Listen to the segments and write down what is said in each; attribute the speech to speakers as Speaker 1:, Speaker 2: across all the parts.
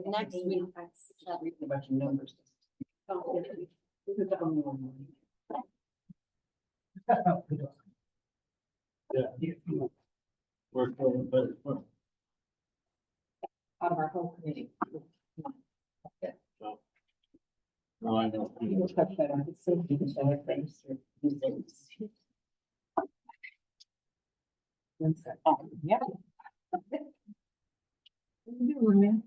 Speaker 1: Next week.
Speaker 2: Reading a bunch of numbers. This is the only one.
Speaker 3: Yeah. Work for them, but
Speaker 2: Out of our whole committee.
Speaker 3: no, I know.
Speaker 2: We'll touch that on. It's so deep, so I think through these things. One sec. Yeah. What are you doing, man?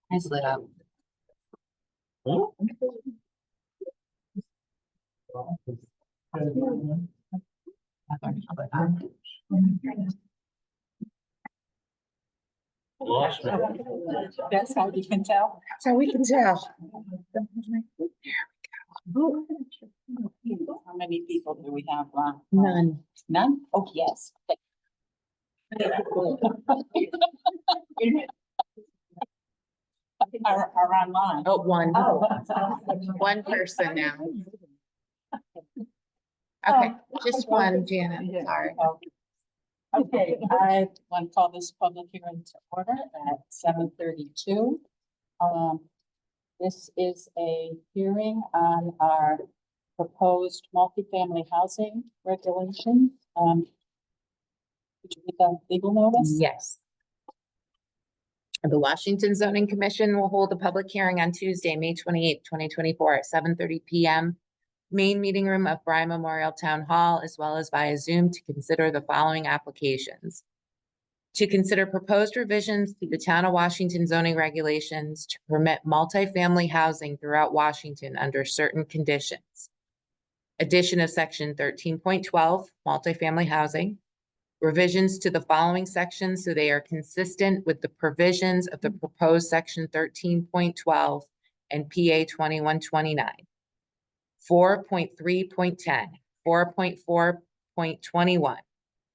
Speaker 1: I slid up.
Speaker 3: Lost me.
Speaker 2: That's how you can tell.
Speaker 1: That's how we can tell.
Speaker 2: How many people do we have?
Speaker 1: None.
Speaker 2: None? Oh, yes. Are online.
Speaker 1: Oh, one.
Speaker 2: Oh.
Speaker 1: One person now. Okay, just one, Janet, sorry.
Speaker 2: Okay, I want to call this public hearing to order at 7:32. This is a hearing on our proposed multifamily housing regulations. Did you read the legal notice?
Speaker 1: Yes. The Washington Zoning Commission will hold a public hearing on Tuesday, May 28th, 2024 at 7:30 PM. Main meeting room of Bryan Memorial Town Hall, as well as via Zoom, to consider the following applications. To consider proposed revisions to the Town of Washington zoning regulations to permit multifamily housing throughout Washington under certain conditions. Addition of section 13.12, multifamily housing. Revisions to the following sections so they are consistent with the provisions of the proposed section 13.12 and PA 2129. 4.3.10, 4.4.21,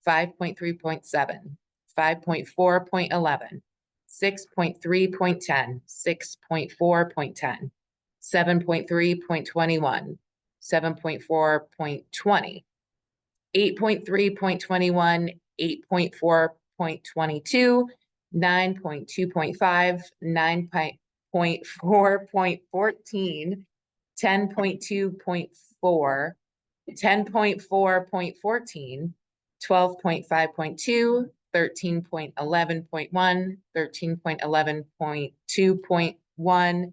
Speaker 1: 5.3.7, 5.4.11, 6.3.10, 6.4.10, 7.3.21, 7.4.20, 8.3.21, 8.4.22, 9.2.5, 9.4.14, 10.2.4, 10.4.14, 12.5.2, 13.11.1, 13.11.2.1,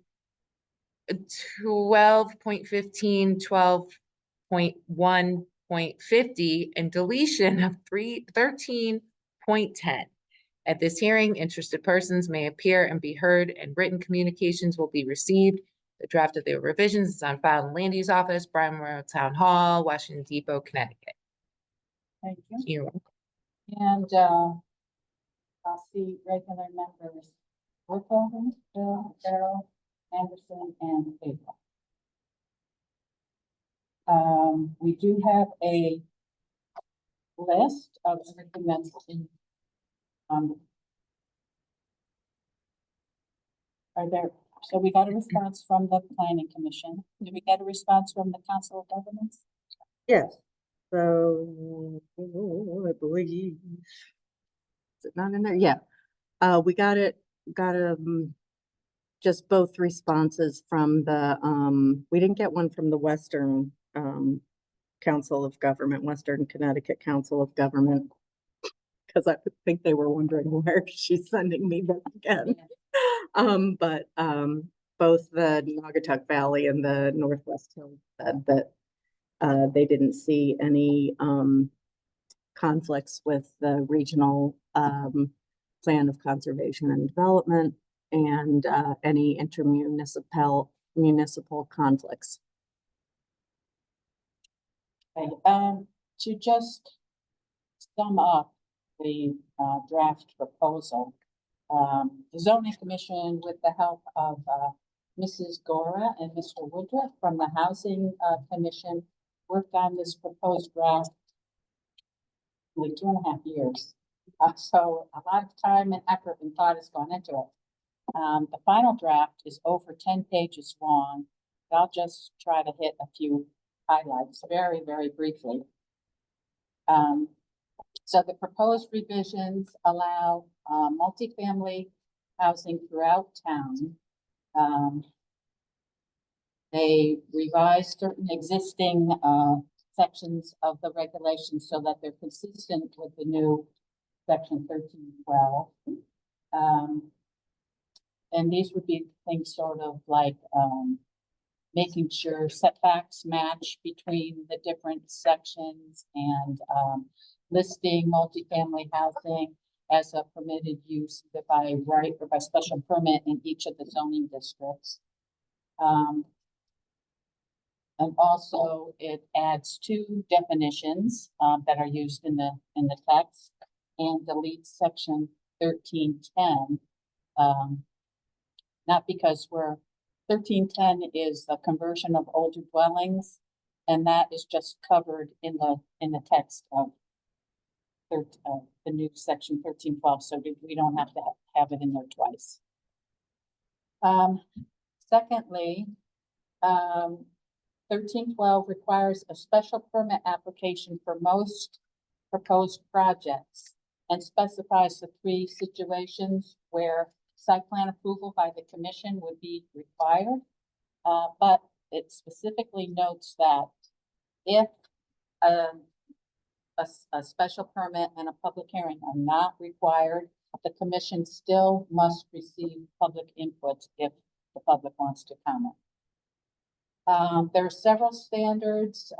Speaker 1: 12.15, 12.1.50, and deletion of 13.10. At this hearing, interested persons may appear and be heard, and written communications will be received. The draft of the revisions is on file in the Land Use Office, Bryan Memorial Town Hall, Washington Depot, Connecticut.
Speaker 2: Thank you.
Speaker 1: You're welcome.
Speaker 2: And I'll see regular members, Wilco, Bill, Carol, Anderson, and April. We do have a list of everything that's in. Are there, so we got a response from the planning commission. Did we get a response from the council of governments?
Speaker 4: Yes, so I believe. Is it not in there? Yeah, we got just both responses from the, we didn't get one from the Western, Council of Government, Western Connecticut Council of Government. Cause I think they were wondering where she's sending me this again. But both the Naugatuck Valley and the Northwest Hill said that they didn't see any conflicts with the regional plan of conservation and development and any municipal conflicts.
Speaker 2: Okay, to just sum up the draft proposal, the zoning commission, with the help of Mrs. Gora and Mr. Woodruff from the housing commission, worked on this proposed draft like 2.5 years. So a lot of time and effort and thought has gone into it. The final draft is over 10 pages long. I'll just try to hit a few highlights very, very briefly. So the proposed revisions allow multifamily housing throughout town. They revise certain existing sections of the regulations so that they're consistent with the new section 1312. And these would be things sort of like making sure setbacks match between the different sections and listing multifamily housing as a permitted use either by right or by special permit in each of the zoning districts. And also it adds 2 definitions that are used in the text and deletes section 1310. Not because 1310 is the conversion of older dwellings, and that is just covered in the text of the new section 1312, so we don't have to have it in there twice. Secondly, 1312 requires a special permit application for most proposed projects and specifies the 3 situations where site plan approval by the commission would be required. But it specifically notes that if a special permit and a public hearing are not required, the commission still must receive public input if the public wants to comment. There are several standards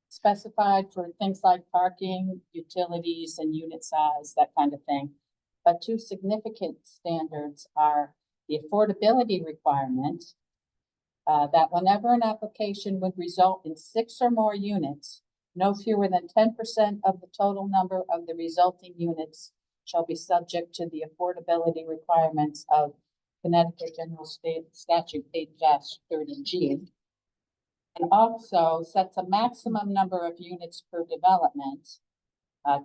Speaker 2: specified for things like parking, utilities, and unit size, that kind of thing. But 2 significant standards are the affordability requirement, that whenever an application would result in 6 or more units, no fewer than 10% of the total number of the resulting units shall be subject to the affordability requirements of Connecticut General Statute 8-30G. And also sets a maximum number of units per development,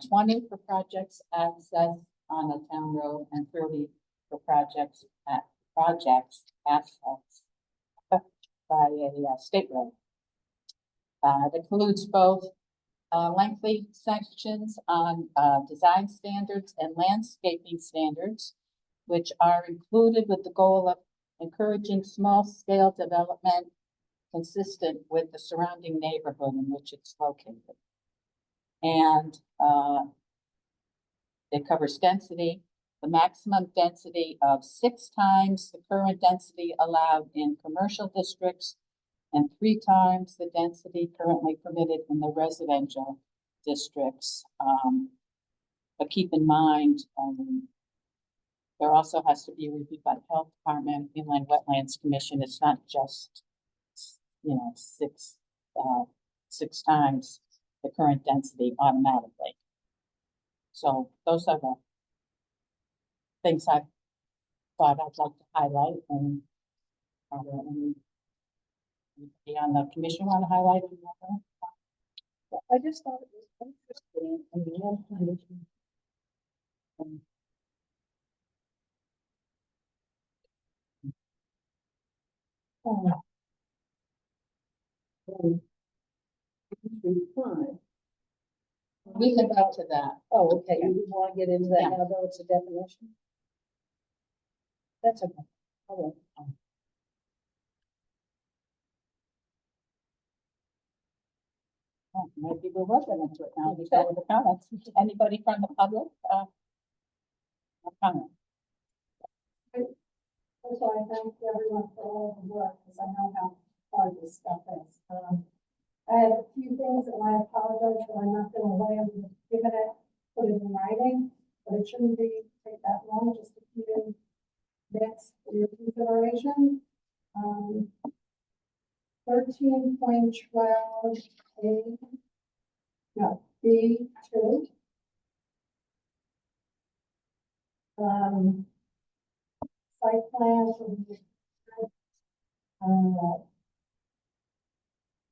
Speaker 2: 20 for projects access on a town road and 30 for projects access by a state road. It includes both lengthy sections on design standards and landscaping standards, which are included with the goal of encouraging small-scale development consistent with the surrounding neighborhood in which it's located. And it covers density, the maximum density of 6 times the current density allowed in commercial districts and 3 times the density currently permitted in the residential districts. But keep in mind, there also has to be reviewed by the Health Department, Inland Wetlands Commission. It's not just, 6 times the current density automatically. So those are the things I thought I'd like to highlight. And are there anybody on the commission want to highlight any other?
Speaker 5: I just thought it was interesting and the land condition. Reply.
Speaker 2: We can go to that.
Speaker 5: Oh, okay, you didn't want to get into that
Speaker 2: Yeah.
Speaker 5: now, though it's a definition? That's okay. All right.
Speaker 2: Oh, maybe we're working into it now. We go with the comments. Anybody from the public? Comment?
Speaker 6: First of all, I thank everyone for all the work, because I know how hard this stuff is. I had a few things, and I apologize that I'm not gonna lay them, given it, put it in writing, but it shouldn't take that long, just a few minutes for your consideration. 13.12 A, no, B2. Site plan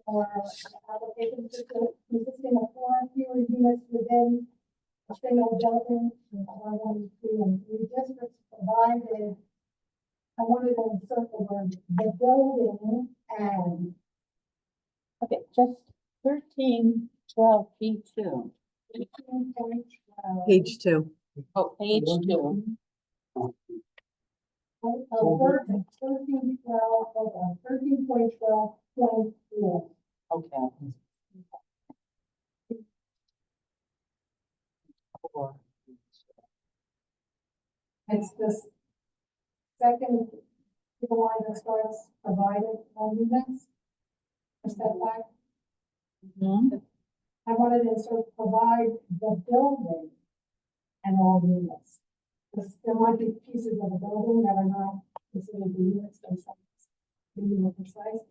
Speaker 6: for applications consisting of 4 or fewer units within a single building in R1, 2, and 3 districts of provided, I wanted to insert the word, the building and
Speaker 2: Okay, just 1312B2.
Speaker 6: 18.12.
Speaker 4: Page 2.
Speaker 2: Oh, page 2.
Speaker 6: Thirteen twelve, hold on, 13.12.4.
Speaker 2: Okay.
Speaker 6: It's this second line that starts provided on units. A setback.
Speaker 2: Mhm.
Speaker 6: I wanted to insert provide the building and all units. Because there might be pieces of the building that are not considered the units themselves. The unit precise,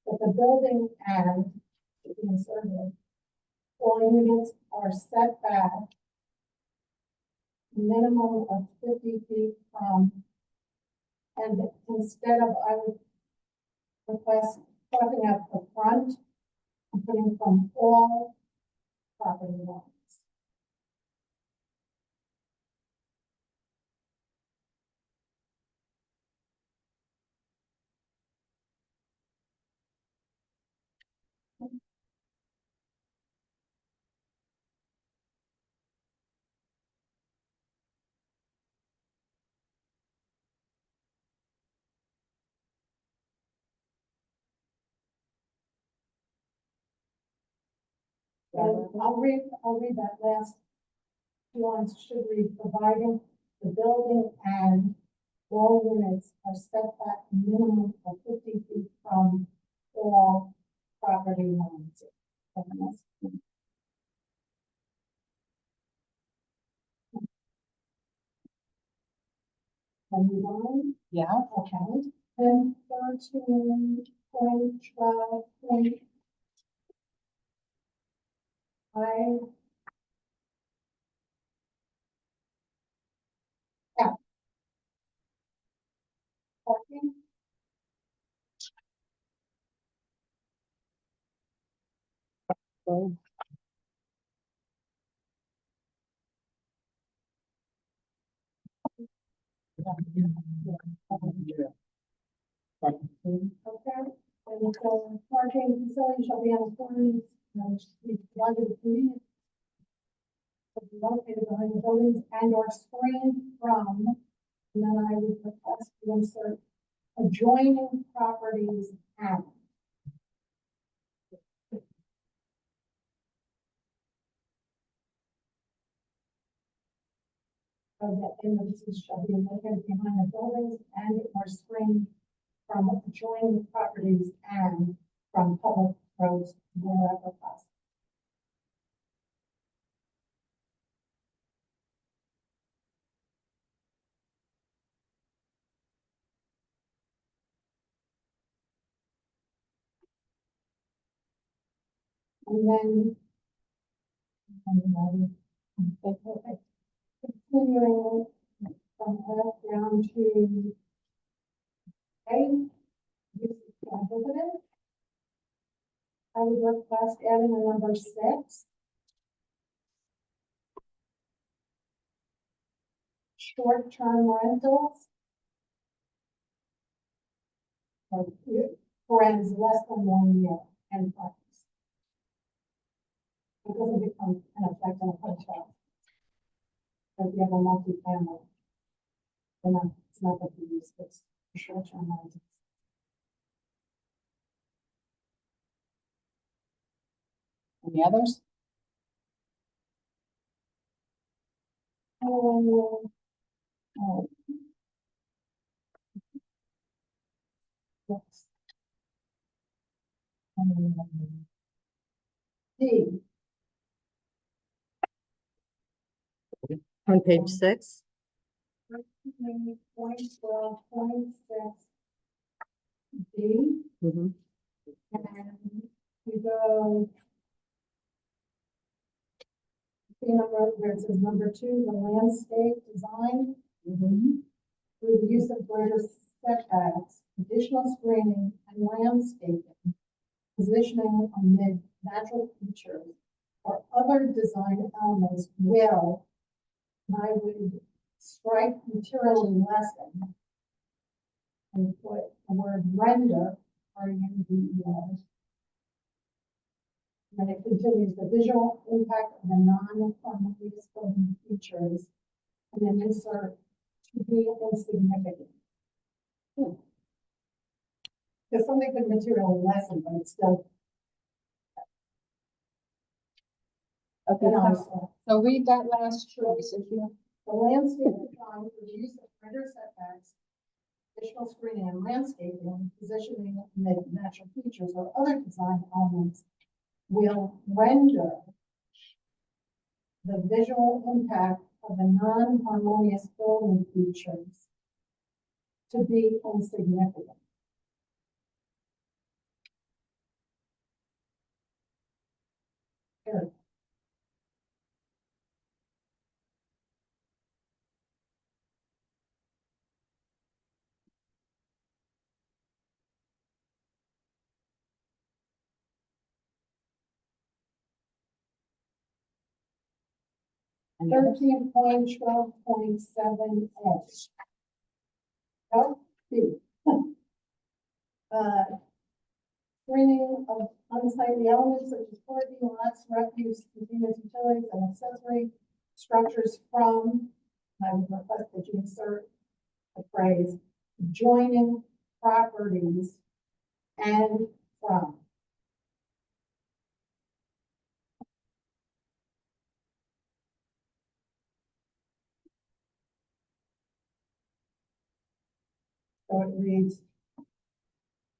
Speaker 6: but the building and should be inserted. All units are set back minimum of 50 feet from, and instead of, I would request crossing out the front, and putting from all property lines. And I'll read that last two lines, should read, providing the building and all units are set back minimum of 50 feet from all property lines. And move on.
Speaker 2: Yeah,
Speaker 6: Okay, then 13.12. Yeah. Parking. Okay, and so parking facility shall be on the corners and be provided with convenience. Shall be located behind the buildings and are screened from, and then I would request to insert adjoining properties and. Of the images shall be located behind the buildings and are screened from adjoining properties and from public roads wherever possible. And then. Okay. Continuing from F down to A, use of dividend. I would request adding a number 6. Short-term rentals. Friends less than 1 year and price. It doesn't become an effect on a hotel. If you have a multi-family. Then it's not that you use this for short-term rentals.
Speaker 2: any others?
Speaker 6: Oh, yes. D,
Speaker 4: On page 6.
Speaker 6: 13.12.6. D,
Speaker 4: Mhm.
Speaker 6: and we go. See number, where it says number 2, the landscape design. Through the use of greater setbacks, additional screening and landscaping, positioning amid natural features or other design elements will, and I would strike materially lessen. And put the word render, R-E-N-D-E-R. And it continues the visual impact of the non-harmonious building features. And then insert to be insignificant. Because something could materially lessen, but it's still.
Speaker 2: Okay,
Speaker 6: So
Speaker 2: so read that last choice, if you.
Speaker 6: the landscape design for the use of greater setbacks, additional screening and landscaping, positioning, and natural features or other design elements will render the visual impact of the non-harmonious building features to be insignificant. Period.
Speaker 2: And
Speaker 6: 13.12.7 H. Health B. Screening of unsightly elements such as parking lots, refuse, convenience utilities, and accessory structures from, I would request that you insert the phrase, joining properties and from. So it reads,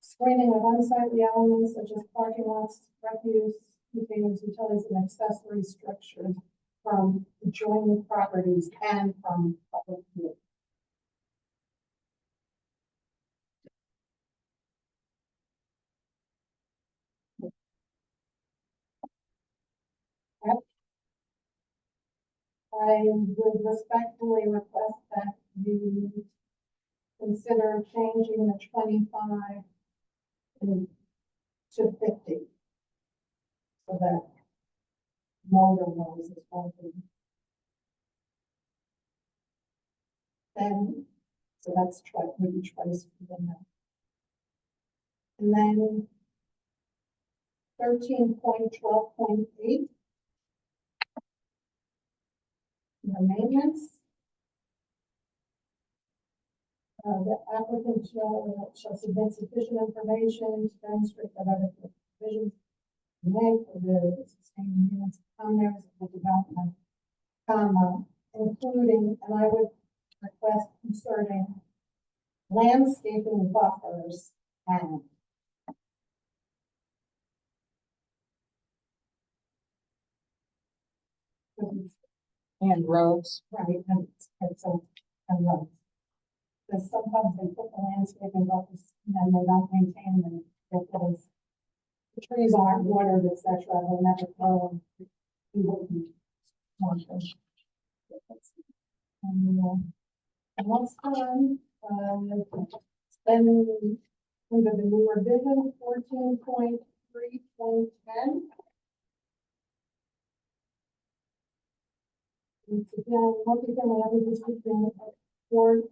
Speaker 6: screening of unsightly elements such as parking lots, refuse, containers, utilities, and accessory structures from adjoining properties and from public view. I would respectfully request that you consider changing the 25 to 50. So that motor knows is working. Then, so that's twice, maybe twice within that. And then 13.12.8. The maintenance. The applicant shall submit sufficient information to demonstrate that other provisions made for the sustaining units, commoners of the development, comma, including, and I would request inserting landscaping buffers and.
Speaker 2: And roads.
Speaker 6: Right, and so, and roads. Because sometimes they put the landscaping buffers and then they don't maintain them because the trees aren't watered, et cetera, they never grow. And we wouldn't want them. And once done, then under the new revision, 14.3.10. It's again, multi-family every district in 4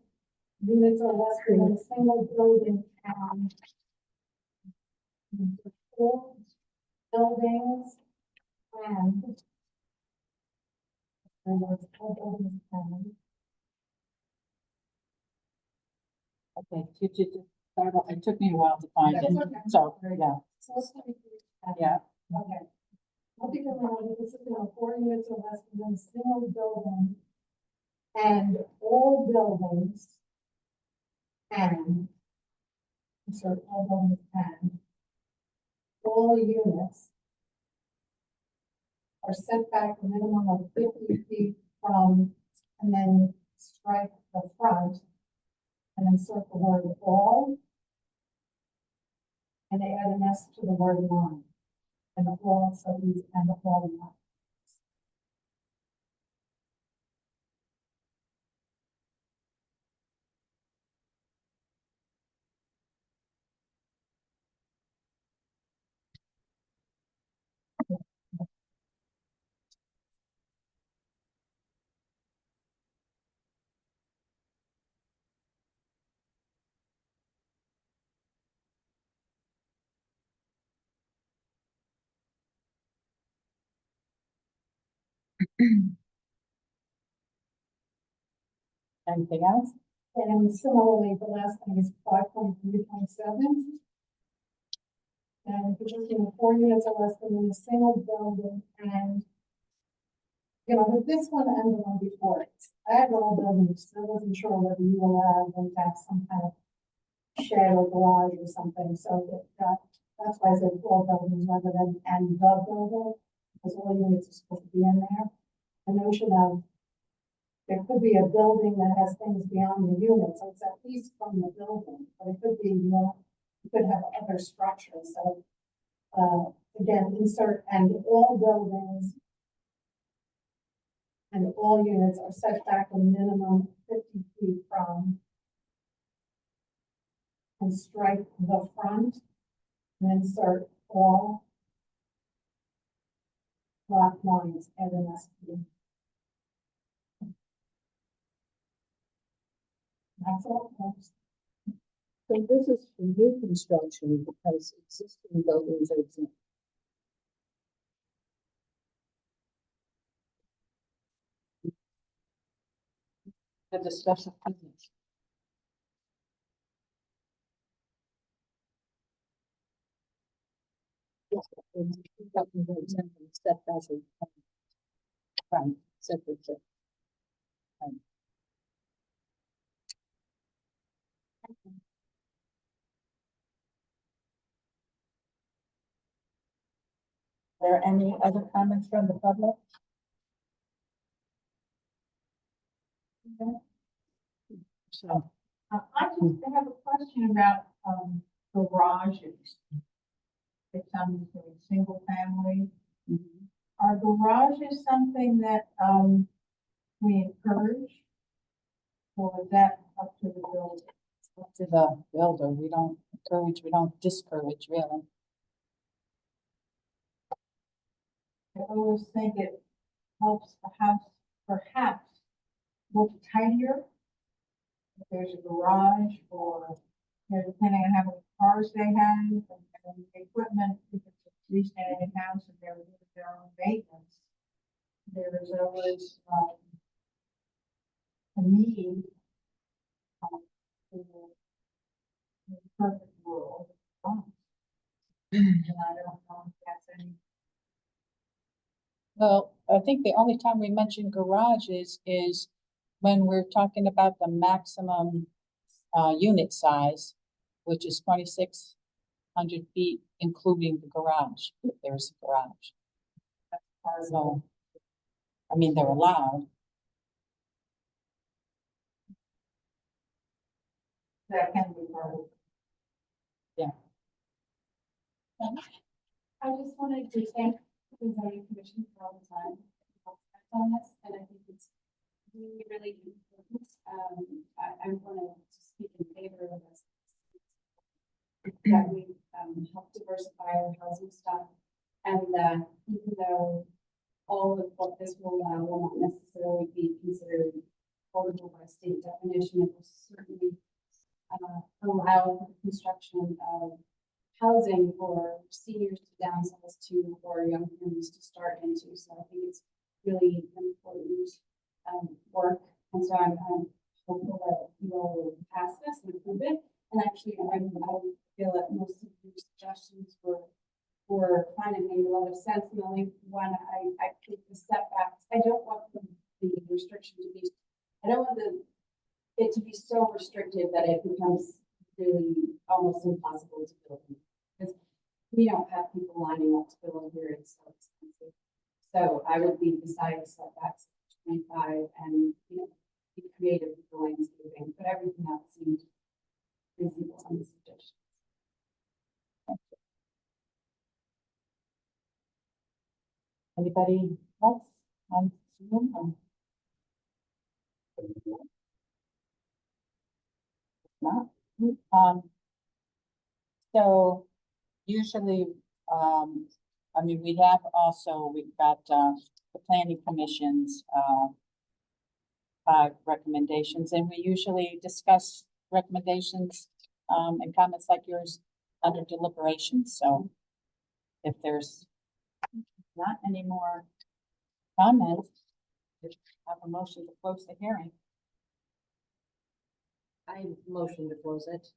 Speaker 6: units or less within a single building and 4 buildings and buildings and
Speaker 2: Okay, it took me a while to find it,
Speaker 6: That's okay.
Speaker 2: so, yeah,
Speaker 6: so let's take it.
Speaker 2: yeah.
Speaker 6: Okay. Multi-family every district in 4 units or less within a single building and all buildings and insert all buildings and all units are set back a minimum of 50 feet from, and then strike the front and insert the word all. And they add an S to the word line. And all, so these and all line.
Speaker 2: Anything else?
Speaker 6: And similarly, the last thing is 5.3.7. And if you're just in 4 units or less than in a single building and with this one and the one before it, I had all buildings, so I wasn't sure whether you allowed them to have some kind of shed or garage or something, so that's why I said all buildings rather than and the building, because all units are supposed to be in there. The notion of there could be a building that has things beyond the unit, so it's at least from the building, but it could be more, you could have other structures, so again, insert and all buildings and all units are set back a minimum 50 feet from and strike the front and insert all lot lines as an SP. That's all. folks.
Speaker 5: So this is for new construction because existing buildings are exempt.
Speaker 2: The discussion.
Speaker 5: Buildings are exempt from setbacks and from separate.
Speaker 2: Are there any other comments from the public? So,
Speaker 7: I just have a question about, garages. It's on single family. Are garages something that, we encourage? Or is that up to the builder?
Speaker 2: up to the builder, we don't encourage, we don't discourage, really.
Speaker 7: I always think it helps the house perhaps look tidier. If there's a garage or, depending on how many cars they have and equipment, if it's a freestanding house and they're doing their own maintenance. There's always, a need. In the perfect world. And I don't know if that's any.
Speaker 2: Well, I think the only time we mention garages is when we're talking about the maximum unit size, which is 2,600 feet, including the garage, if there's a garage. So, I mean, they're allowed.
Speaker 7: That can be part of.
Speaker 8: I just wanted to thank the zoning commission for all the time on this, and I think it's really, really important. I want to speak in favor of this. That we, help diversify our housing stock, and that even though all of what this will allow will not necessarily be considered affordable by state definition, it will certainly allow for the construction of housing for seniors to downsize to or young families to start into. So I think it's really important work. And so I'm hopeful that you will pass this and approve it. And actually, I feel that most of your suggestions were fine and made a lot of sense. The only one I think the setbacks, I don't want the restriction to be, I don't want it to be so restrictive that it becomes really almost impossible to build. Because we don't have people lining up to build here, it's so expensive. So I would be deciding setbacks 25 and, be creative with the landscaping, but everything else seemed reasonable on the suggestions.
Speaker 2: Anybody else on Zoom? Not. So usually, I mean, we've got, the planning commission's, 5 recommendations, and we usually discuss recommendations, and comments like yours under deliberations, so if there's not any more comments, Have a motion to close the hearing.
Speaker 5: I motion to close it.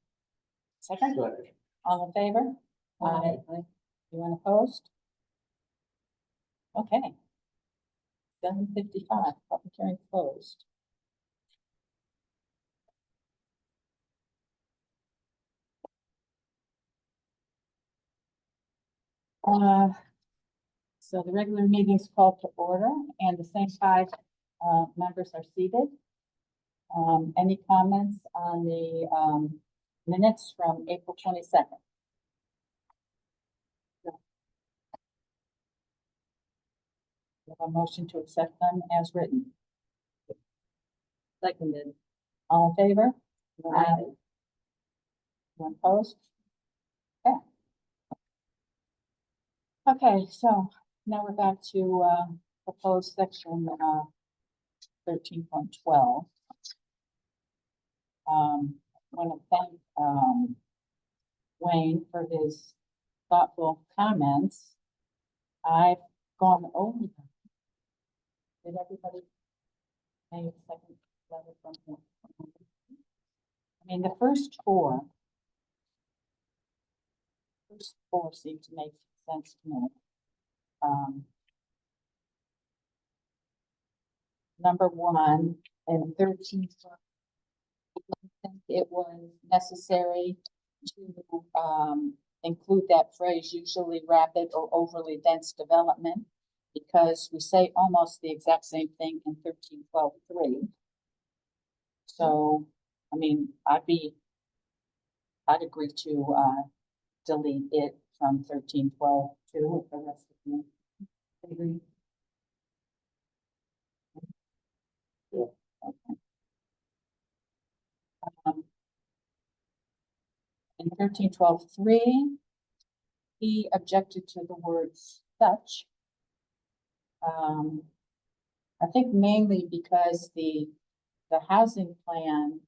Speaker 2: Second, all in favor? Aye. Anyone opposed? Okay. 7:55, public hearing closed. So the regular meeting is called to order and the same five members are seated. Any comments on the minutes from April 22nd? We have a motion to accept them as written.
Speaker 5: Seconded.
Speaker 2: All in favor? Aye. Anyone opposed? Okay. Okay, so now we're back to proposed section 13.12. I want to thank Wayne for his thoughtful comments. I've gone over them. Did everybody? Maybe a second letter from him. I mean, the first four seem to make sense to me. Number one and 13. I think it was necessary to include that phrase, usually rapid or overly dense development, because we say almost the exact same thing in 13.12.3. So, I mean, I'd agree to delete it from 13.12.2 with the rest of you. Agree. Yeah. Okay. In 13.12.3, he objected to the words such. I think mainly because the housing plan,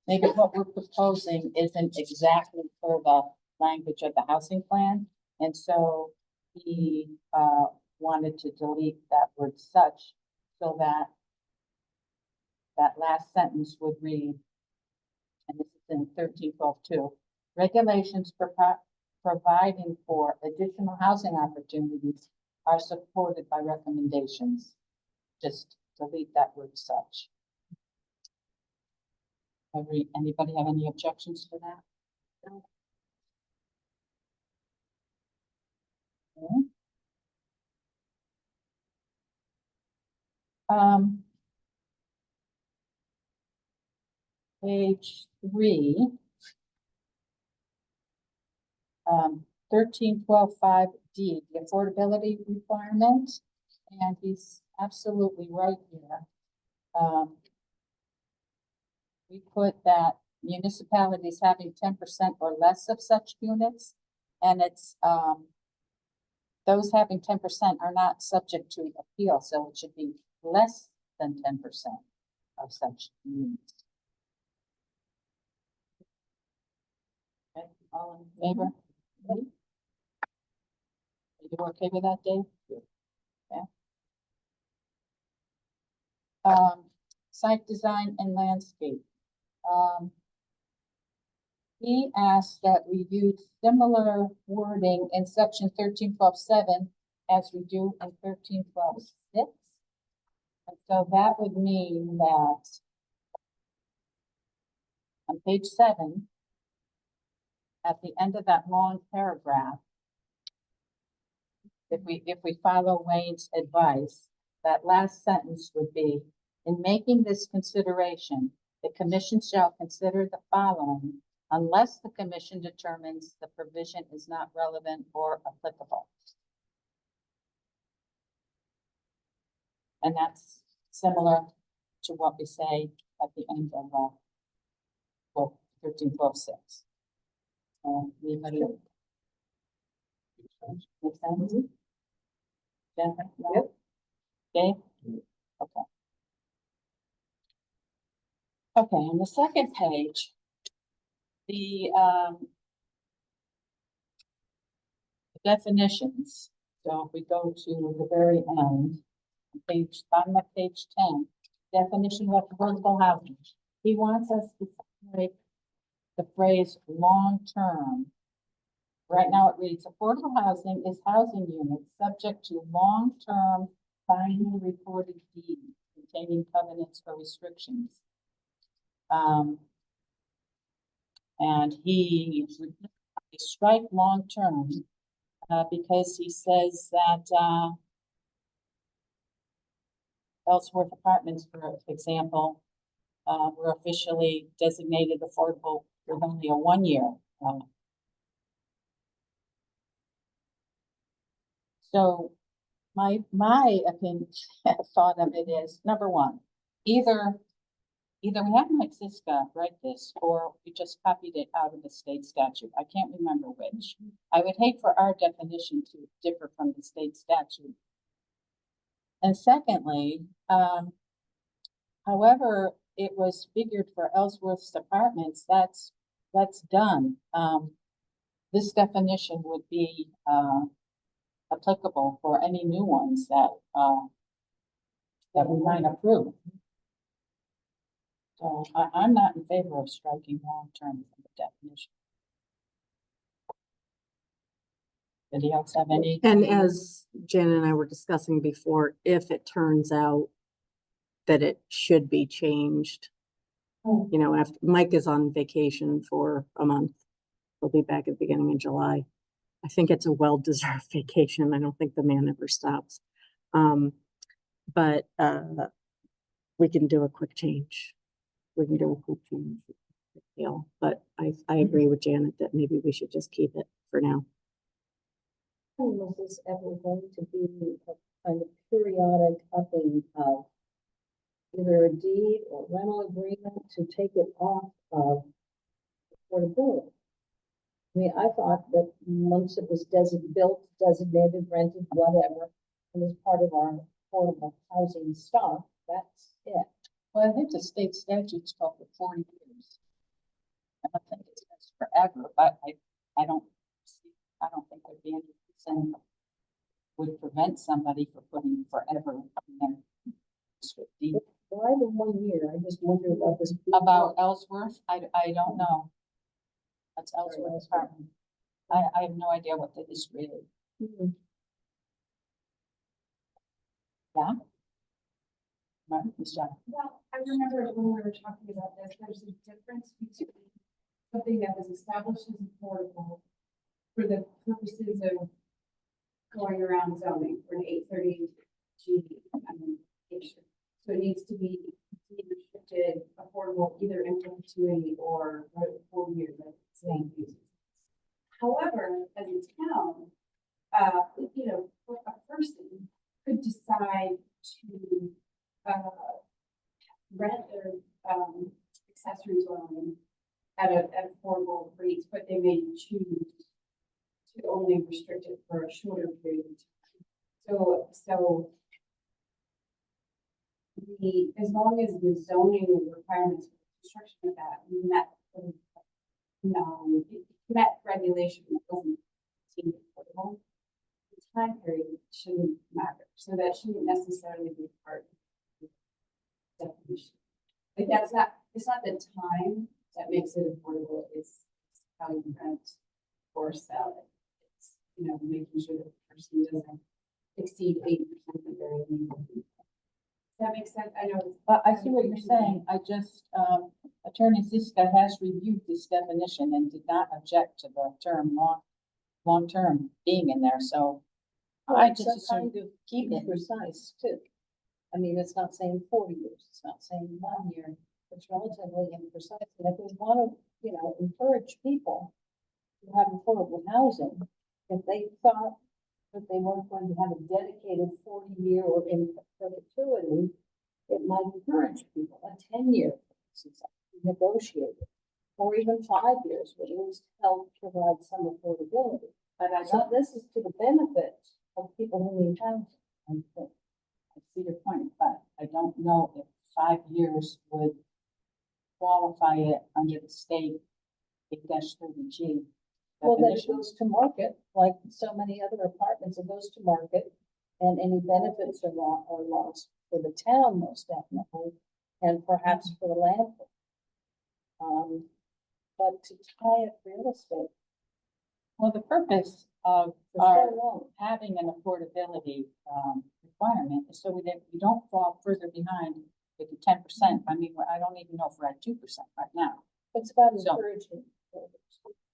Speaker 2: maybe what we're proposing isn't exactly for the language of the housing plan. And so he wanted to delete that word such so that that last sentence would read, and this is in 13.12.2, regulations providing for additional housing opportunities are supported by recommendations. Just delete that word such. Anybody have any objections to that? No. Okay. Page 3. 13.12.5D, the affordability requirement, and he's absolutely right here. We put that municipalities having 10% or less of such units, and it's those having 10% are not subject to appeal, so it should be less than 10% of such units. Okay, all in favor? Are you okay with that, Dave? Yeah. Site design and landscape. He asked that we use similar wording in section 13.12.7 as we do in 13.12.6. And so that would mean that on page 7, at the end of that long paragraph, if we follow Wayne's advice, that last sentence would be, in making this consideration, the commission shall consider the following unless the commission determines the provision is not relevant or applicable. And that's similar to what we say at the end of 13.12.6. Anybody? Make sense? Jennifer? Yep. Dave? Okay. Okay, on the second page, the definitions. So if we go to the very end, bottom of page 10, definition of affordable housing. He wants us to make the phrase long-term. Right now it reads, affordable housing is housing units subject to long-term binding recorded deeds containing covenants or restrictions. And he strike long-term, because he says that, Ellsworth Apartments, for example, were officially designated affordable with only a 1-year. So my opinion, thought of it is, number one, either we have Mike Ziska write this, or we just copied it out of the state statute. I can't remember which. I would hate for our definition to differ from the state statute. And secondly, however it was figured for Ellsworth's apartments, that's done. This definition would be applicable for any new ones that we might approve. So I'm not in favor of striking long-term from the definition. Anybody else have any?
Speaker 4: And as Jen and I were discussing before, if it turns out that it should be changed, you know, after Mike is on vacation for a month, he'll be back at the beginning of July. I think it's a well-deserved vacation. I don't think the man ever stops. But we can do a quick change. We can do a quick change. But I agree with Janet that maybe we should just keep it for now.
Speaker 5: Was this ever going to be a kind of periodic upping of either a deed or rental agreement to take it off of affordability? I mean, I thought that once it was built, designated, rented, whatever, and was part of our affordable housing stock, that's it.
Speaker 2: Well, I think the state statute's called for 40 years. I don't think it's forever, but I don't think there'd be any reason would prevent somebody from putting forever in their district deed.
Speaker 5: Why the 1 year? I just wonder about this.
Speaker 2: About Ellsworth, I don't know. That's Ellsworth Apartment. I have no idea what the history is.
Speaker 5: Mhm.
Speaker 2: Yeah? Right, Ms. Jackson?
Speaker 8: Well, I remember when we were talking about this, there's a difference between something that was established as affordable for the purposes of going around zoning for an 830 G issue. So it needs to be restricted, affordable, either in perpetuity or for 4 years of same uses. However, as a town, you know, a person could decide to rent their accessory dwelling at affordable rates, but they may choose to only restrict it for a shorter period of time. So as long as the zoning requirements for construction of that met regulation that doesn't seem affordable, the time period shouldn't matter. So that shouldn't necessarily be part of the definition. Like it's not the time that makes it affordable, it's how you rent or sell it. It's, you know, making sure that the person doesn't exceed 80% of their income. Does that make sense? I know.
Speaker 2: I see what you're saying. I just, Attorney Ziska has reviewed this definition and did not object to the term long-term being in there, so I
Speaker 5: It's
Speaker 2: just
Speaker 5: a kind
Speaker 2: assume
Speaker 5: of
Speaker 2: keep it.
Speaker 5: precise too. I mean, it's not saying 40 years, it's not saying 1 year, it's relatively imprecise. And if we want to, you know, encourage people to have affordable housing, if they thought that they weren't going to have a dedicated 40-year or in perpetuity, it might encourage people, a 10-year, negotiated, or even 5 years, would at least help provide some affordability.
Speaker 2: But I
Speaker 5: So
Speaker 2: don't,
Speaker 5: this is to the benefit of people who need housing, I think.
Speaker 2: I see your point, but I don't know if 5 years would qualify it under the state 8-30G.
Speaker 5: Well, then it
Speaker 2: definition.
Speaker 5: goes to market, like so many other apartments, it goes to market. And any benefits are lost for the town most definitely, and perhaps for the landlord. But to tie up real estate
Speaker 2: Well, the purpose of
Speaker 5: for
Speaker 2: our
Speaker 5: so long,
Speaker 2: having an affordability, requirement is so we don't fall further behind with the 10%. I mean, I don't even know if we're at 2% right now.
Speaker 5: it's about
Speaker 2: So-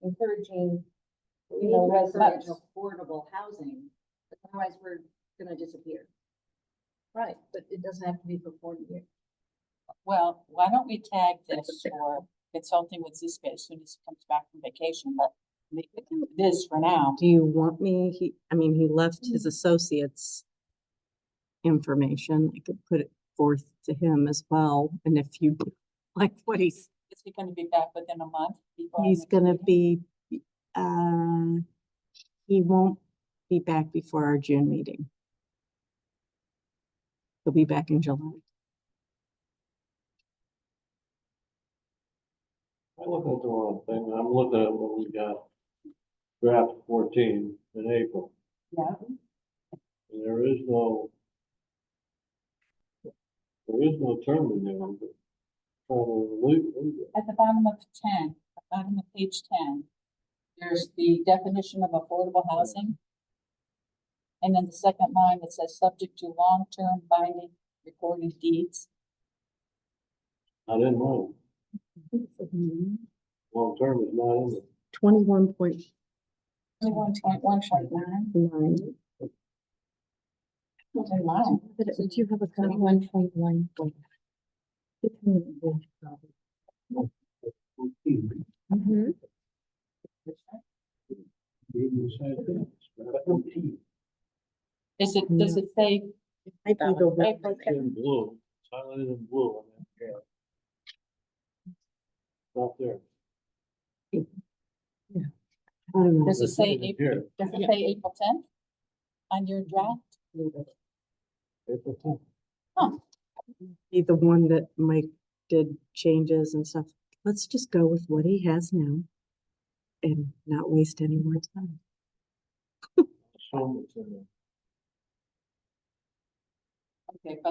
Speaker 5: encouraging,
Speaker 7: We
Speaker 5: you
Speaker 7: need
Speaker 5: know,
Speaker 7: to encourage
Speaker 5: residents.
Speaker 7: affordable housing, otherwise we're gonna disappear.
Speaker 5: Right,
Speaker 7: But it doesn't have to be for 40 years.
Speaker 2: Well, why don't we tag this for consulting with Ziska as soon as he comes back from vacation, but leave it this for now.
Speaker 4: Do you want me, he left his associates information. I could put it forth to him as well. And if you like what
Speaker 2: Is he gonna be back within a month? before our
Speaker 4: he's
Speaker 2: next
Speaker 4: gonna
Speaker 2: meeting?
Speaker 4: be, he won't be back before our June meeting. He'll be back in July.
Speaker 3: I'm looking at the wrong thing. I'm looking at what we got. Draft 14 in April.
Speaker 2: Yeah.
Speaker 3: And there is no term in there.
Speaker 2: At the bottom of 10, bottom of page 10, there's the definition of affordable housing. And then the second line, it says subject to long-term binding recorded deeds.
Speaker 3: Not in mine. Long term is not in it.
Speaker 4: 21.9.
Speaker 2: 21.1.9. It's in mine.
Speaker 4: Did you have a copy?
Speaker 1: 21.1. Mhm.
Speaker 2: Does it say,
Speaker 4: Might be the one-
Speaker 2: April
Speaker 3: It's in blue. It's highlighted in blue on that chart. Not there.
Speaker 4: I don't know.
Speaker 2: does it say
Speaker 3: It's
Speaker 2: April,
Speaker 3: here.
Speaker 2: does it say April 10th on your draft?
Speaker 3: April 10th.
Speaker 2: Huh,
Speaker 4: Be the one that Mike did changes and stuff. Let's just go with what he has now and not waste any more time.
Speaker 3: Assume it's in there.
Speaker 2: okay,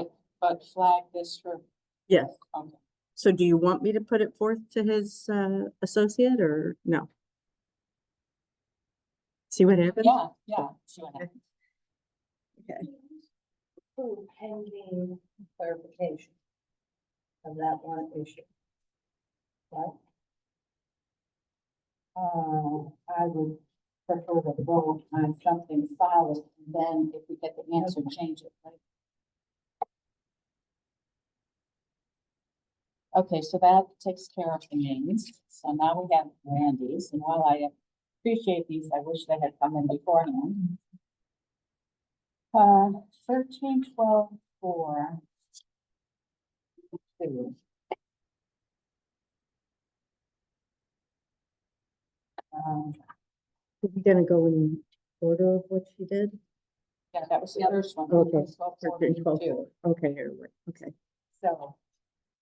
Speaker 2: but flag this for,
Speaker 4: Yes.
Speaker 2: okay.
Speaker 4: So do you want me to put it forth to his associate or no? See what happens?
Speaker 2: Yeah, see what happens.
Speaker 4: Okay.
Speaker 5: pending clarification of that one issue. Right?
Speaker 2: I would prefer to vote on something solid, and then if we get the answer, change it, right? Okay, so that takes care of the names. So now we have Randy's, and while I appreciate these, I wish they had come in beforehand. 13-12-4. 2.
Speaker 4: We're gonna go in order of what she did?
Speaker 2: Yeah, that was the first one.
Speaker 4: Okay.
Speaker 2: 13-12-4,
Speaker 4: 13-12-4. Okay, here, we- okay.
Speaker 2: So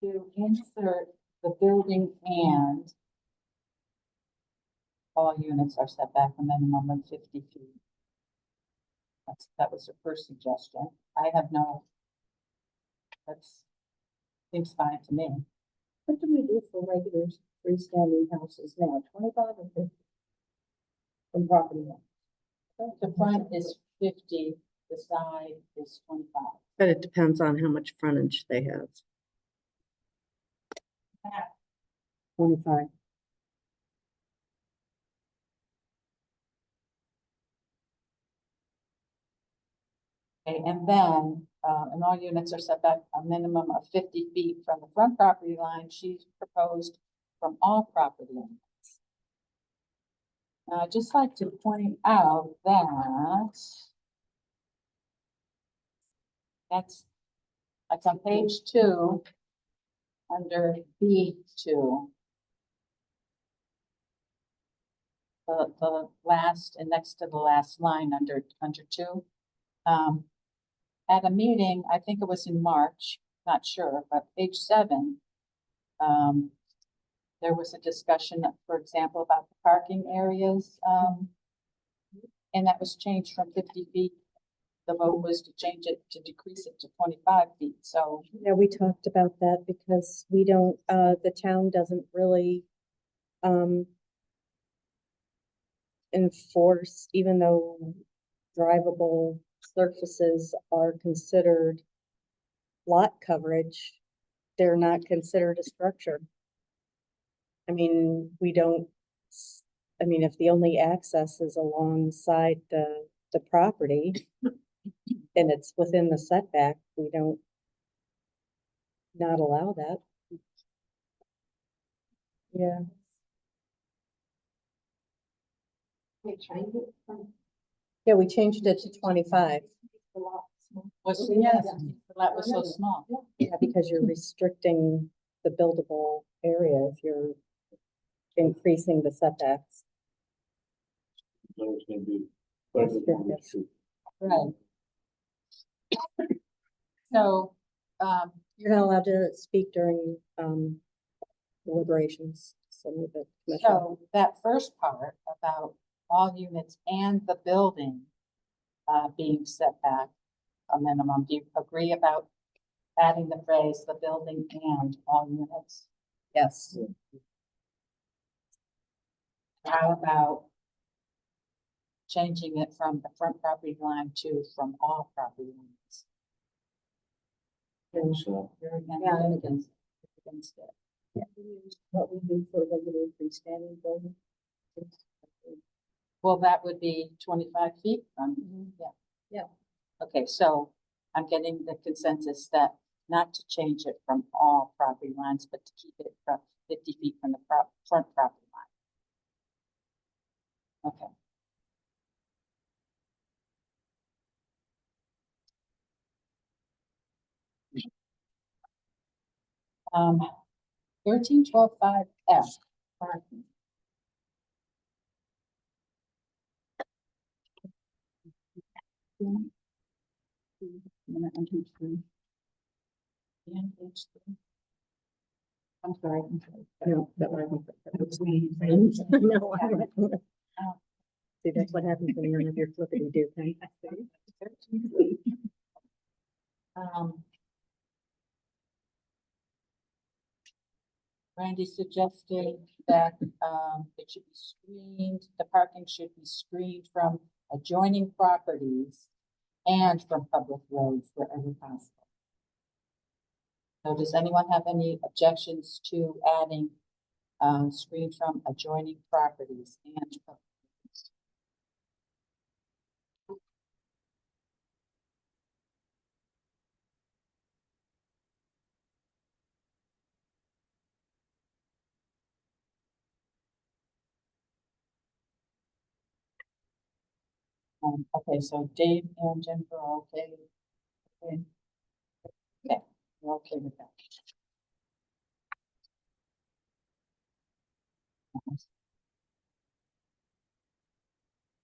Speaker 2: to insert the building and all units are set back a minimum of 50 feet. That was the first suggestion. I have no, that's, seems fine to me.
Speaker 5: What do we do for regular freestanding houses now, 25 or 50? From property line?
Speaker 2: The front is 50, the side is 25.
Speaker 4: But it depends on how much frontage they have. 25.
Speaker 2: Okay, and then, and all units are set back a minimum of 50 feet from the front property line. She's proposed from all property lines. Now, I'd just like to point out that that's on page 2, under B2. The last and next to the last line under 2. At a meeting, I think it was in March, not sure, but page 7, there was a discussion, for example, about the parking areas, and that was changed from 50 feet the vote was to change it, to decrease it to 25 feet, so.
Speaker 4: Yeah, we talked about that because we don't, the town doesn't really, enforce, even though drivable surfaces are considered lot coverage, they're not considered a structure. I mean, we don't, I mean, if the only access is alongside the property and it's within the setback, we don't not allow that. Yeah.
Speaker 6: They changed it from
Speaker 4: Yeah, we changed it to 25.
Speaker 6: the lot.
Speaker 2: Was,
Speaker 4: Yeah.
Speaker 2: the lot was so small.
Speaker 4: Yeah, because you're restricting the buildable area if you're increasing the setbacks.
Speaker 3: So it's gonna be. quite a bit more issue.
Speaker 2: Right. So,
Speaker 4: You're not allowed to speak during, deliberations, so the commission.
Speaker 2: so that first part about all units and the building being set back a minimum, do you agree about adding the phrase, the building and all units?
Speaker 4: Yes.
Speaker 2: How about changing it from the front property line to from all property lines?
Speaker 3: So,
Speaker 2: You're against,
Speaker 4: Yeah.
Speaker 2: I'm against it.
Speaker 4: What we do for regular freestanding building.
Speaker 2: Well, that would be 25 feet from, yeah.
Speaker 4: Yeah.
Speaker 2: Okay, so I'm getting the consensus that not to change it from all property lines, but to keep it from 50 feet from the front property line. Okay. Um, 1312.5 F. Parking. Minute on page 3. And page 3. I'm sorry.
Speaker 4: No, that was me. No, I wouldn't. See, that's what happens when you don't have your flippity do thing.
Speaker 2: Randy suggested that, it should be screened, the parking should be screened from adjoining properties and from public roads wherever possible. So does anyone have any objections to adding, screen from adjoining properties and public roads? Okay, so Dave and Jennifer are okay. Okay. Okay, we're okay with that.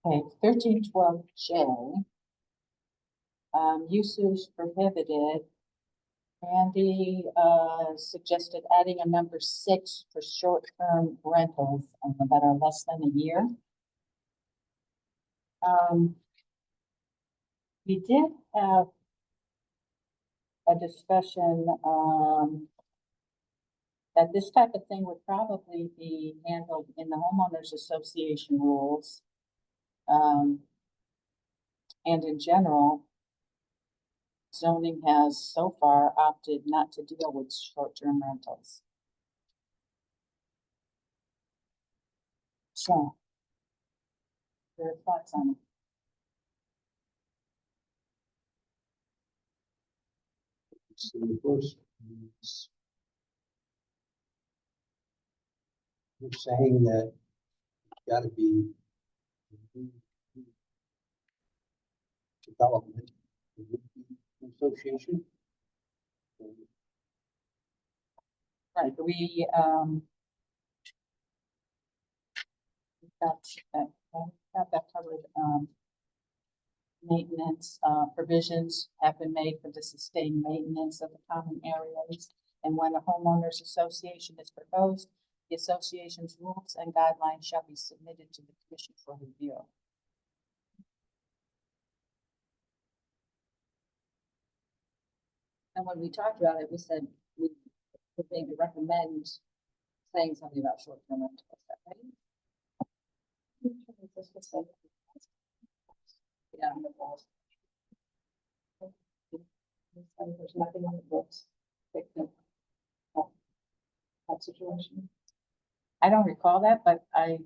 Speaker 2: Okay, 1312J. Uses prohibited. Randy, suggested adding a number 6 for short-term rentals, that are less than a year. We did have a discussion, that this type of thing would probably be handled in the homeowners association rules. And in general, zoning has so far opted not to deal with short-term rentals. So, your thoughts on it?
Speaker 3: so the first,
Speaker 9: You're saying that it's gotta be development, association.
Speaker 2: Right, we, got that covered, maintenance, provisions have been made for the sustained maintenance of the common areas. And when a homeowners association is proposed, the association's rules and guidelines shall be submitted to the commission for review.
Speaker 5: And when we talked about it, we said we would maybe recommend saying something about short-term rental, is that right? Yeah. There's nothing on the books. That situation.
Speaker 2: I don't recall that, but I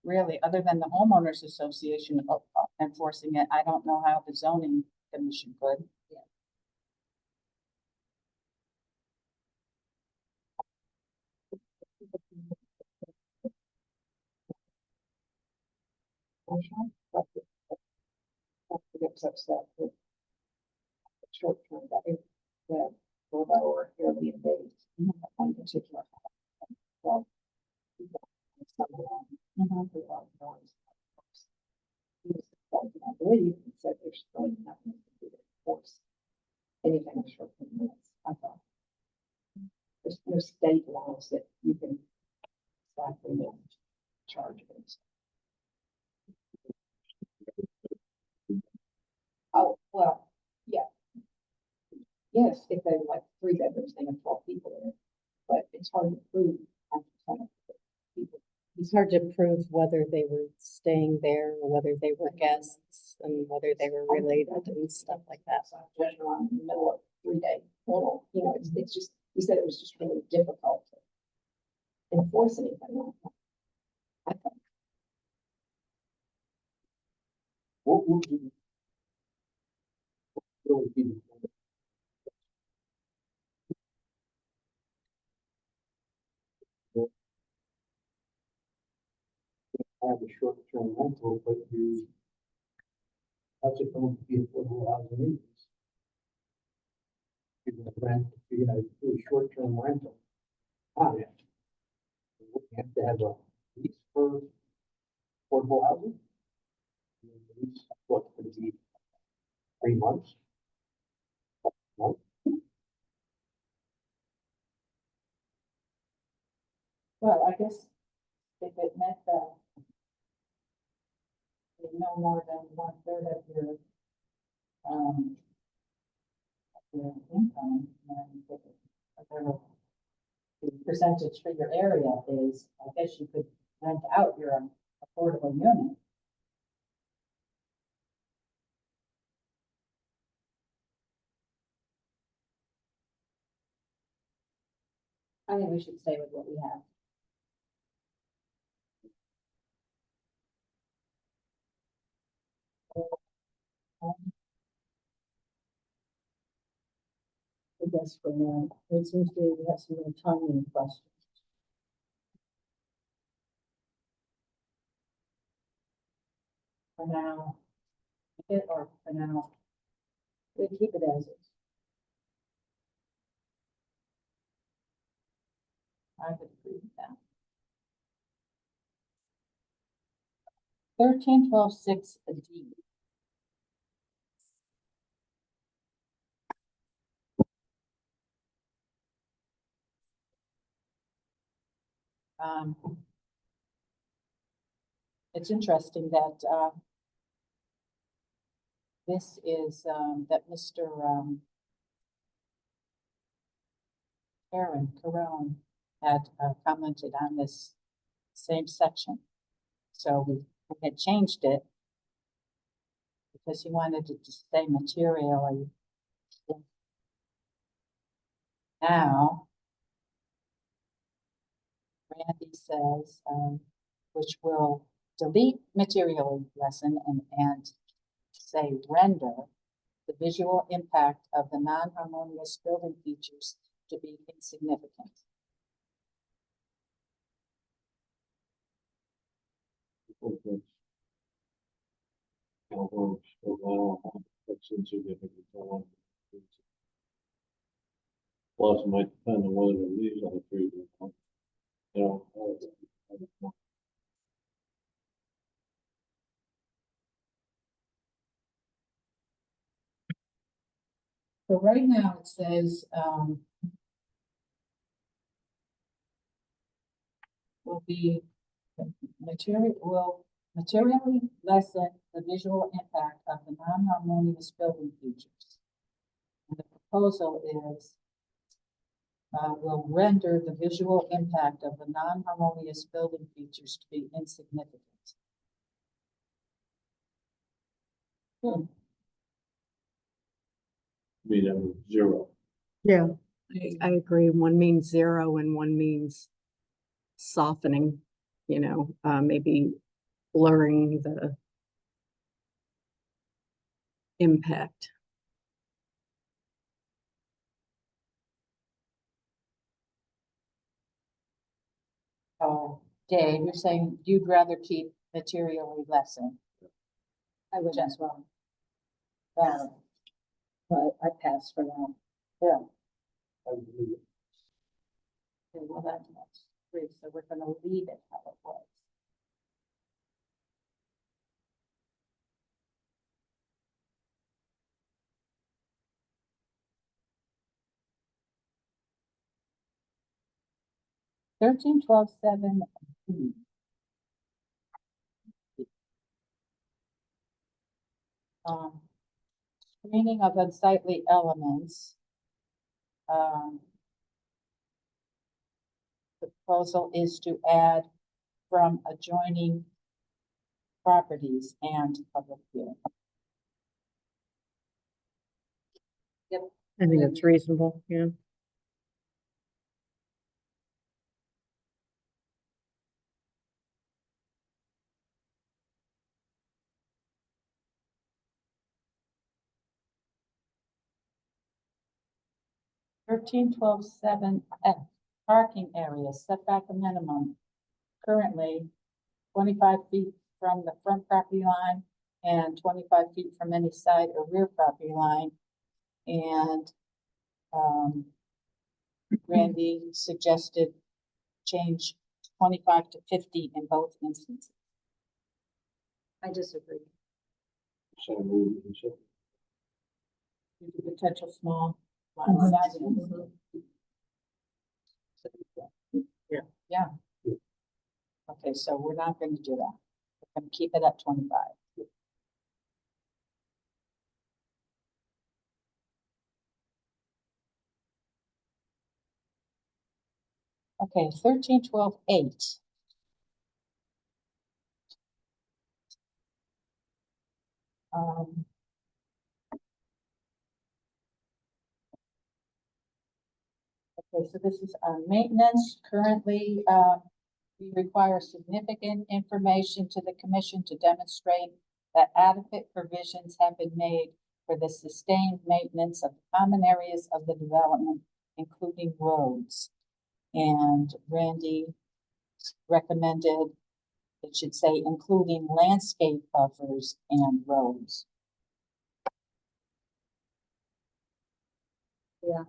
Speaker 2: really, other than the homeowners association enforcing it, I don't know how the zoning commission could.
Speaker 5: Gets upset with short term, that is, the or Airbnb, one particular. Well. I believe he said there's really nothing to do to force anything with short term rentals, I thought. There's no state laws that you can exactly charge against. Oh, well, yeah. Yes, if they're like 3 bedrooms, they have 12 people in it, but it's hard to prove. After 10 people.
Speaker 4: It's hard to prove whether they were staying there or whether they were guests and whether they were related and stuff like that.
Speaker 5: So I'm judging on in the middle of 3-day total, you know, it's just, he said it was just really difficult to enforce anything like that. I think.
Speaker 9: What would you? What would be the- Have a short-term rental, but you. How's it going to be affordable housing units? You're gonna rent, you're gonna do a short-term rental. You have to have a lease for affordable housing. The lease, what, could it be 3 months? No,
Speaker 2: Well, I guess if it meant that no more than 1/3 of your income, and whatever the percentage for your area is, I guess you could rent out your affordable unit.
Speaker 5: I think we should stay with what we have. I guess for now, it seems to be we have some more timing questions.
Speaker 2: For now, it or for now,
Speaker 5: We keep it as is.
Speaker 2: I would agree with that. 13-12-6 D. Um, it's interesting that, this is, that Mr. Aaron Carone had commented on this same section. So we had changed it because he wanted it to stay materially. Now, Randy says, which will delete materially lesson and say render the visual impact of the non-harmonious building features to be insignificant.
Speaker 3: Although, that's insignificant. Plus, it might depend on whether the leaves on the tree. You know, I don't know.
Speaker 2: So right now it says, will materially lessen the visual impact of the non-harmonious building features. And the proposal is will render the visual impact of the non-harmonious building features to be insignificant.
Speaker 3: Be that was 0.
Speaker 4: Yeah, I agree. One means zero and one means softening, maybe blurring the impact.
Speaker 2: Dave, you're saying you'd rather keep materially less in?
Speaker 5: I would as well,
Speaker 2: Well,
Speaker 5: but I pass for now.
Speaker 2: yeah,
Speaker 9: I would leave it.
Speaker 2: okay, well, that's three, so we're gonna leave it how it was. Thirteen, 12, 7. Screening of unsightly elements. The proposal is to add from adjoining properties and public view.
Speaker 4: I think that's reasonable, yeah.
Speaker 2: Thirteen, 12, 7 F, parking areas, setback a minimum. Currently 25 feet from the front property line and 25 feet from any side or rear property line. And, Randy suggested change 25 to 50 in both instances.
Speaker 5: I disagree.
Speaker 3: So moved. So
Speaker 2: Due to potential small lot
Speaker 4: Mhm.
Speaker 2: sizes. Yeah. Okay, so we're not gonna do that. We're gonna keep it at 25. Okay, 13, 12, 8. Okay, so this is maintenance. Currently, we require significant information to the commission to demonstrate that adequate provisions have been made for the sustained maintenance of common areas of the development, including roads. And Randy recommended it should say including landscape buffers and roads.
Speaker 5: Yeah.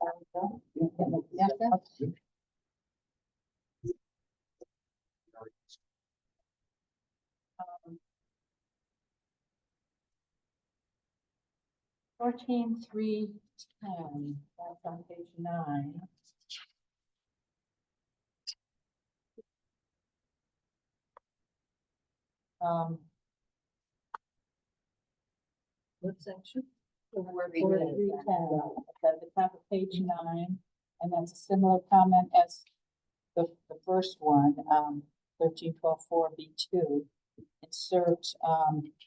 Speaker 2: Yeah, okay. Um, 14, 3, 10, that's on page 9.
Speaker 5: What section?
Speaker 2: 4310, at the top of page 9, and that's a similar comment as the first one, 1312-4B2. Insert,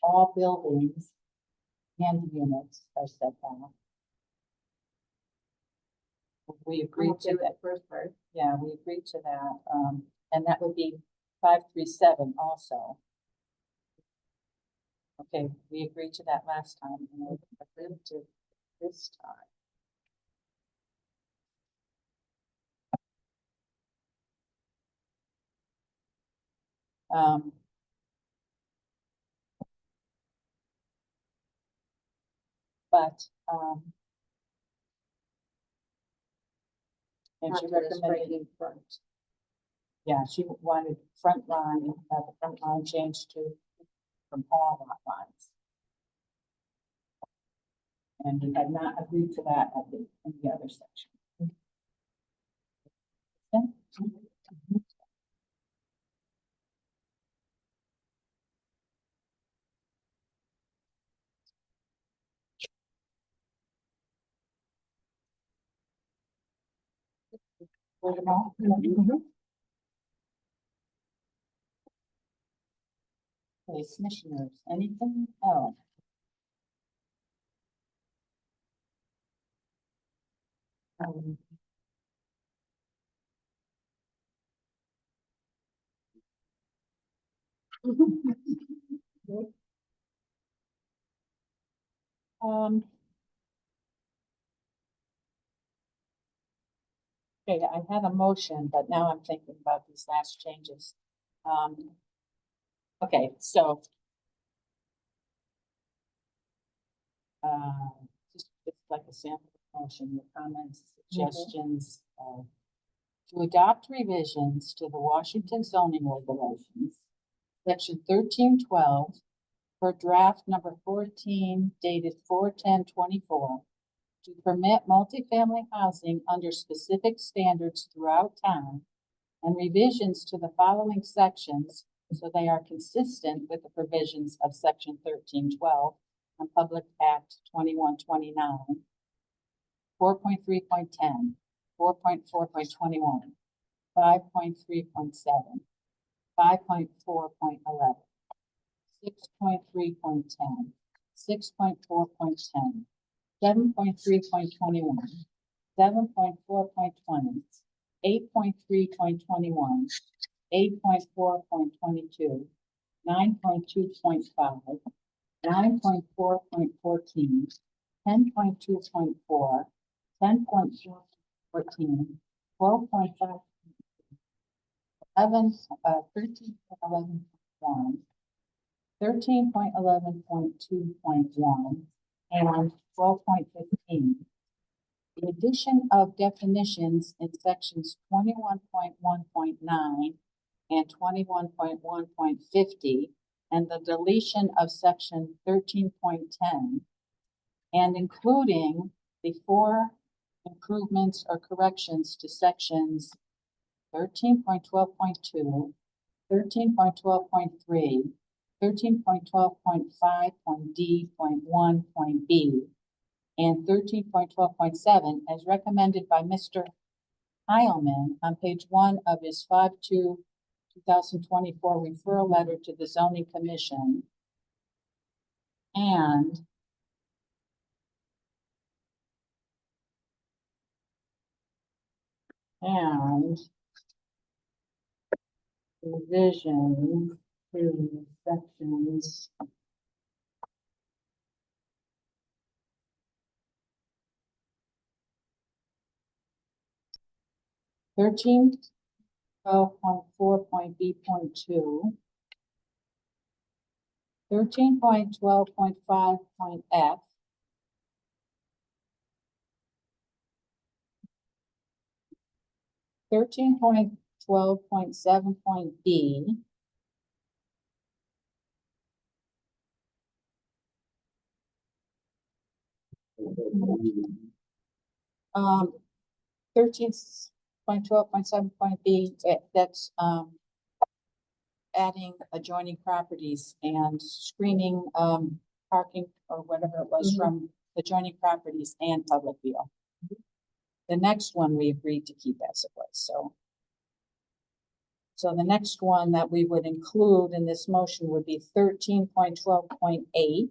Speaker 2: all buildings and units are set down. We agreed to that.
Speaker 5: First part.
Speaker 2: Yeah, we agreed to that, and that would be 537 also. Okay, we agreed to that last time, and we agreed to this time. And she recommended
Speaker 5: in front.
Speaker 2: yeah, she wanted front line, the front line changed to from all lot lines. And we had not agreed to that at in the other section. Okay. For them all? Okay, commissioners, anything else? Um. Okay, I had a motion, but now I'm thinking about these last changes. Okay, so. Just like a sample motion, your comments, suggestions, to adopt revisions to the Washington zoning regulations, section 1312, for draft number 14 dated 4/10/24, to permit multifamily housing under specific standards throughout town, and revisions to the following sections so they are consistent with the provisions of section 1312 on Public Act 2129, 4.3.10, 4.4.21, 5.3.7, 5.4.11, 6.3.10, 6.4.10, 7.3.21, 7.4.20, 8.3.21, 8.4.22, 9.2.5, 9.4.14, 10.2.4, 10.4.14, 12.5, 13.11.1, 13.11.2.1, and 12.15. The addition of definitions in sections 21.1.9 and 21.1.50, and the deletion of section 13.10, and including the 4 improvements or corrections to sections 13.12.2, 13.12.3, 13.12.5.d.1.b, and 13.12.7 as recommended by Mr. Heilman on page 1 of his 5/2/2024 referral letter to the zoning commission. And revision to sections 13.12.4.b.2, 13.12.5.f, 13.12.7.b, um, 13.12.7.b, that's, adding adjoining properties and screening, parking or whatever it was from adjoining properties and public view. The next one we agreed to keep as it was, so. So the next one that we would include in this motion would be 13.12.8,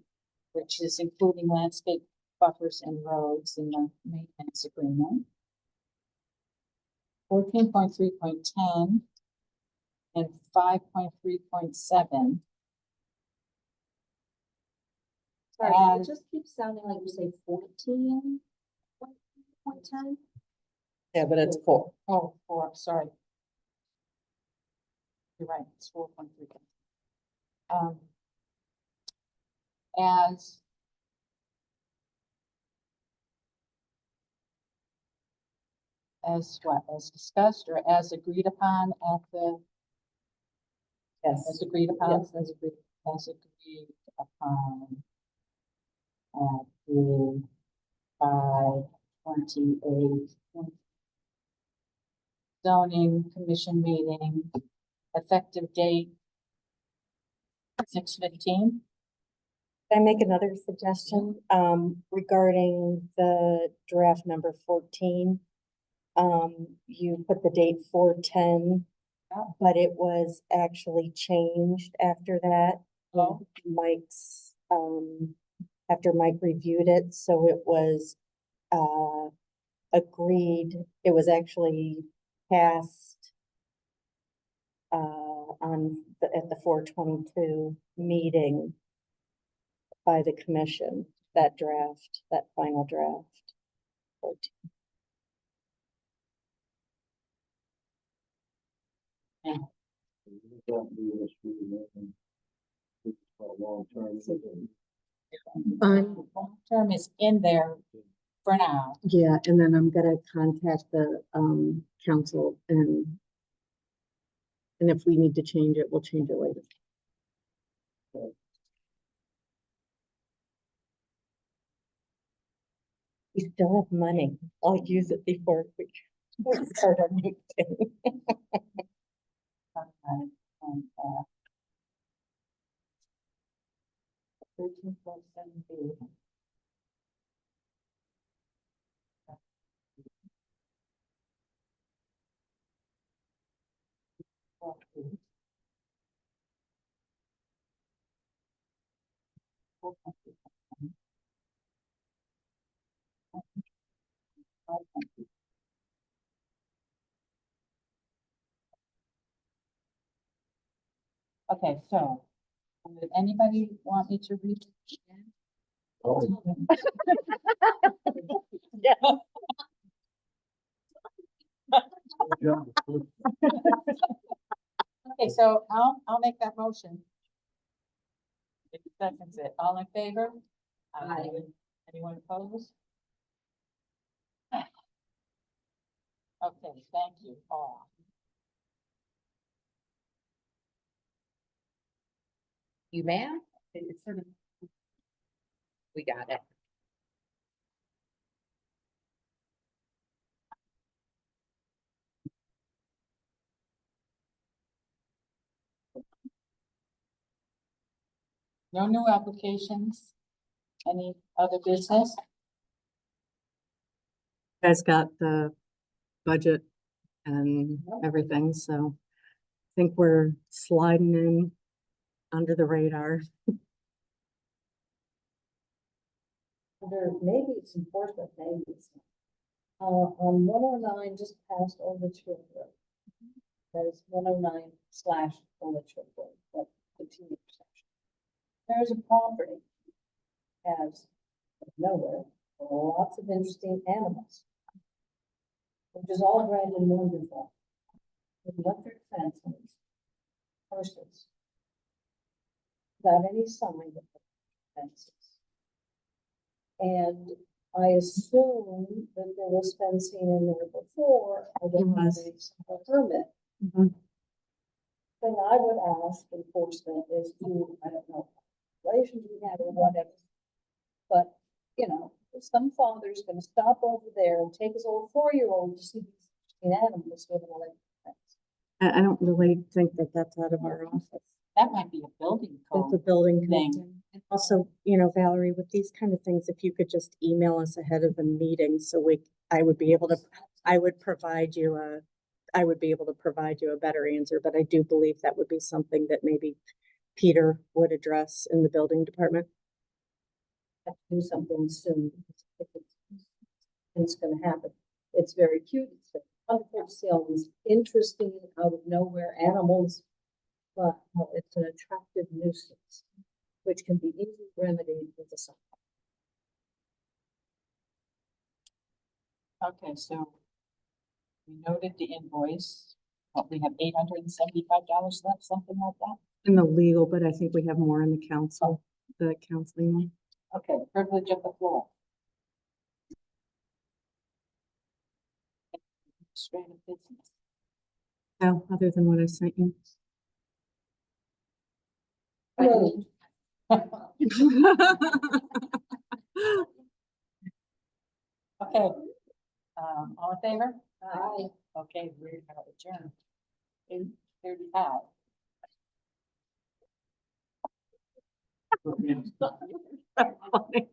Speaker 2: which is including landscape buffers and roads in the maintenance agreement. 14.3.10 and 5.3.7.
Speaker 5: Sorry,
Speaker 2: And-
Speaker 5: it just keeps sounding like you say 14.10.
Speaker 4: Yeah, but it's 4.
Speaker 2: Oh, 4, sorry. You're right, it's 4.3. As what, as discussed or as agreed upon at the, as agreed upon, as agreed upon at the 5/28 zoning commission meeting, effective date 6/15.
Speaker 4: Can I make another suggestion, regarding the draft number 14? You put the date 4/10,
Speaker 2: Oh.
Speaker 4: but it was actually changed after that.
Speaker 2: Oh.
Speaker 4: Mike's, after Mike reviewed it, so it was, agreed, it was actually passed at the 4/22 meeting by the commission, that draft, that final draft. 14.
Speaker 3: That be a street, and it's a long term.
Speaker 2: Long-term is in there for now.
Speaker 4: Yeah, and then I'm gonna contact the, council and if we need to change it, we'll change it later. We still have money. I'll use it before we start our new thing.
Speaker 2: Okay, and, 13.7B. Okay, so, would anybody want me to read? it again?
Speaker 3: Oh,
Speaker 4: Yeah.
Speaker 3: yeah.
Speaker 2: Okay, so I'll make that motion. If you seconds it, all in favor? Aye. Anyone opposed? Okay, thank you all.
Speaker 1: You ma'am? It's sort of. We got it.
Speaker 2: No new applications? Any other business?
Speaker 4: Guys got the budget and everything, so I think we're sliding in under the radar.
Speaker 5: Under, maybe it's enforcement, maybe it's not. On 109, just past Old Litchfield Road. That is 109 / Old Litchfield Road, that continued section. There's a property, has nowhere, lots of interesting animals. Which is all grand and wonderful. With electric fences, horses. Without any sign of fences. And I assume that there was fencing in there before, I don't have a permit.
Speaker 4: Mhm.
Speaker 5: Thing I would ask enforcement is to, I don't know, relations we have or whatever. But, you know, if some father's gonna stop over there and take his old 4-year-old to see these interesting animals with an electric fence.
Speaker 4: I don't really think that that's out of our office.
Speaker 2: That might be a building
Speaker 4: That's a
Speaker 2: code.
Speaker 4: building
Speaker 2: thing.
Speaker 4: thing. And also, Valerie, with these kind of things, if you could just email us ahead of the meeting, so I would be able to provide you a better answer, but I do believe that would be something that maybe Peter would address in the building department.
Speaker 5: Have to do something soon. If it's gonna happen. It's very cute. It's wonderful to see all these interesting out of nowhere animals. But it's an attractive nuisance, which can be easily remedied with a sign.
Speaker 2: Okay, so we noted the invoice. What, we have $875 left, something like that?
Speaker 4: In the legal, but I think we have more in the counseling one.
Speaker 2: Okay, privilege of the floor. Administrative business.
Speaker 4: No, other than what I sent you.
Speaker 5: Moved.
Speaker 2: Okay, all in favor?
Speaker 5: Aye.
Speaker 2: Okay, we're adjourned. 8:35.
Speaker 4: Funny.